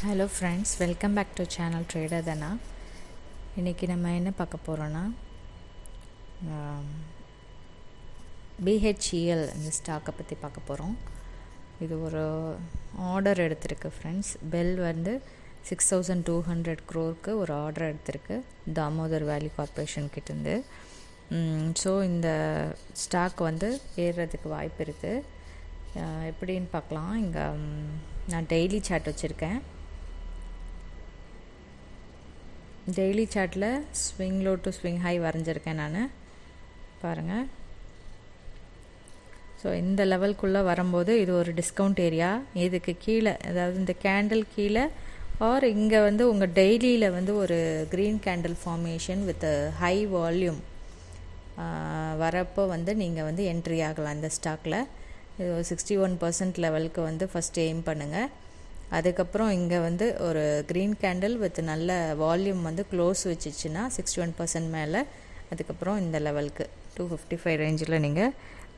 Hello friends, welcome back to channel trader தானா. இன்றைக்கி நம்ம என்ன பார்க்க போகிறோன்னா, BHEL இந்த ஸ்டாக்கை பற்றி பார்க்க போகிறோம். இது ஒரு ஆர்டர் எடுத்திருக்கு ஃப்ரெண்ட்ஸ். பெல் வந்து 6200 crore ஒரு ஆர்டர் எடுத்திருக்கு தாமோதர் வேலி கார்பரேஷன் கிட்டேருந்து. ஸோ இந்த ஸ்டாக் வந்து ஏறுறதுக்கு வாய்ப்பு இருக்குது. எப்படின்னு பார்க்கலாம். இங்கே நான் டெய்லி சார்ட் வச்சுருக்கேன். டெய்லி சார்ட்டில் swing low to swing high வரைஞ்சிருக்கேன் நான், பாருங்கள். ஸோ இந்த லெவல்குள்ளே வரும்போது இது ஒரு டிஸ்கவுண்ட் ஏரியா. இதுக்கு கீழே, அதாவது இந்த கேண்டில் கீழே ஆர் இங்கே வந்து உங்கள் டெய்லியில் வந்து ஒரு green candle formation with high volume வரப்போ வந்து நீங்கள் வந்து என்ட்ரி ஆகலாம் இந்த ஸ்டாக்கில். இது 61% லெவலுக்கு வந்து ஃபஸ்ட் எய்ம் பண்ணுங்கள். அதுக்கப்புறம் இங்கே வந்து ஒரு க்ரீன் கேண்டில் வித் நல்ல வால்யூம் வந்து க்ளோஸ் வச்சிச்சுன்னா 61% மேலே, அதுக்கப்புறம் இந்த லெவலுக்கு 255 ரேஞ்சில் நீங்கள்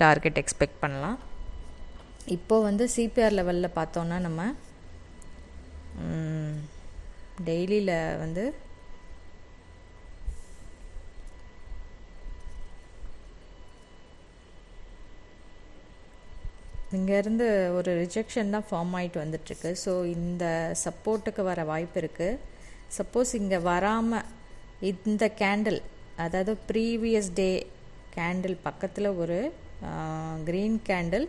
டார்கெட் எக்ஸ்பெக்ட் பண்ணலாம். இப்போது வந்து சிபிஆர் லெவலில் பார்த்தோன்னா நம்ம டெய்லியில் வந்து இங்கேருந்து ஒரு ரிஜெக்ஷன் தான் ஃபார்ம் ஆகிட்டு வந்துட்டுருக்கு. ஸோ இந்த சப்போர்ட்டுக்கு வர வாய்ப்பு இருக்குது. சப்போஸ் இங்கே வராமல் இந்த கேண்டில், அதாவது ப்ரீவியஸ் டே கேண்டில் பக்கத்தில் ஒரு green candle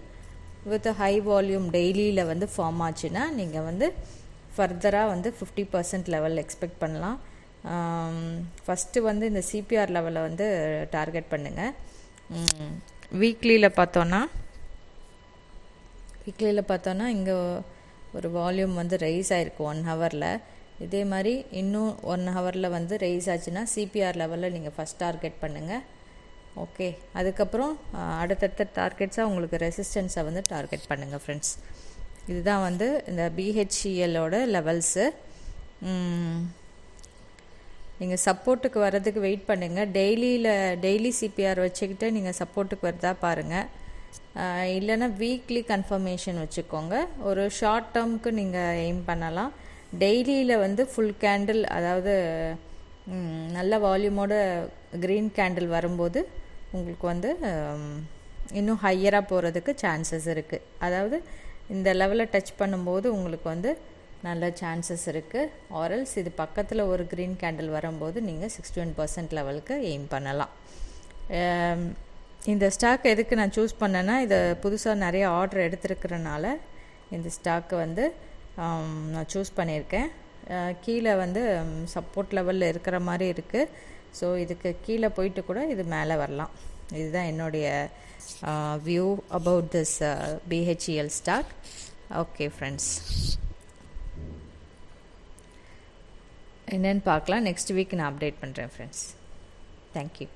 with high volume டெய்லியில் வந்து ஃபார்ம் ஆச்சுன்னா நீங்கள் வந்து ஃபர்தராக வந்து 50% லெவல் எக்ஸ்பெக்ட் பண்ணலாம். ஃபஸ்ட்டு வந்து இந்த சிபிஆர் லெவலை வந்து டார்கெட் பண்ணுங்கள். வீக்லியில் பார்த்தோன்னா இங்கே ஒரு வால்யூம் வந்து ரைஸ் ஆகிருக்கு 1 ஹவரில். இதே மாதிரி இன்னும் 1 ஹவரில் வந்து ரைஸ் ஆச்சுன்னா சிபிஆர் லெவலில் நீங்கள் ஃபஸ்ட் டார்கெட் பண்ணுங்கள். ஓகே, அதுக்கப்புறம் அடுத்தடுத்த டார்கெட்ஸாக உங்களுக்கு ரெசிஸ்டன்ஸை வந்து டார்கெட் பண்ணுங்கள் ஃப்ரெண்ட்ஸ். இதுதான் வந்து இந்த BHELோட லெவல்ஸு. நீங்கள் சப்போர்ட்டுக்கு வர்றதுக்கு வெயிட் பண்ணுங்கள். டெய்லி சிபிஆர் வச்சுக்கிட்டு நீங்கள் சப்போர்ட்டுக்கு வருதா பாருங்கள். இல்லைன்னா வீக்லி கன்ஃபர்மேஷன் வச்சுக்கோங்க. ஒரு ஷார்ட் டேர்முக்கு நீங்கள் எய்ம் பண்ணலாம். டெய்லியில் வந்து ஃபுல் கேண்டில், அதாவது நல்ல வால்யூமோட க்ரீன் கேண்டில் வரும்போது உங்களுக்கு வந்து இன்னும் ஹையராக போகிறதுக்கு சான்சஸ் இருக்குது. அதாவது இந்த லெவலில் டச் பண்ணும்போது உங்களுக்கு வந்து நல்ல சான்சஸ் இருக்குது. ஆரல்ஸ் இது பக்கத்தில் ஒரு க்ரீன் கேண்டில் வரும்போது நீங்கள் 61% லெவலுக்கு எய்ம் பண்ணலாம். இந்த ஸ்டாக் எதுக்கு நான் சூஸ் பண்ணேன்னா, இதை புதுசாக நிறைய ஆர்டர் எடுத்துருக்கிறனால இந்த ஸ்டாக்கை வந்து நான் சூஸ் பண்ணியிருக்கேன். கீழே வந்து சப்போர்ட் லெவலில் இருக்கிற மாதிரி இருக்குது. ஸோ இதுக்கு கீழே போயிட்டு கூட இது மேலே வரலாம். இதுதான் என்னுடைய view about this BHEL stock. Okay friends, என்னென்னு பார்க்கலாம். நெக்ஸ்ட் வீக் நான் அப்டேட் பண்ணுறேன் ஃப்ரெண்ட்ஸ். தேங்க்யூ.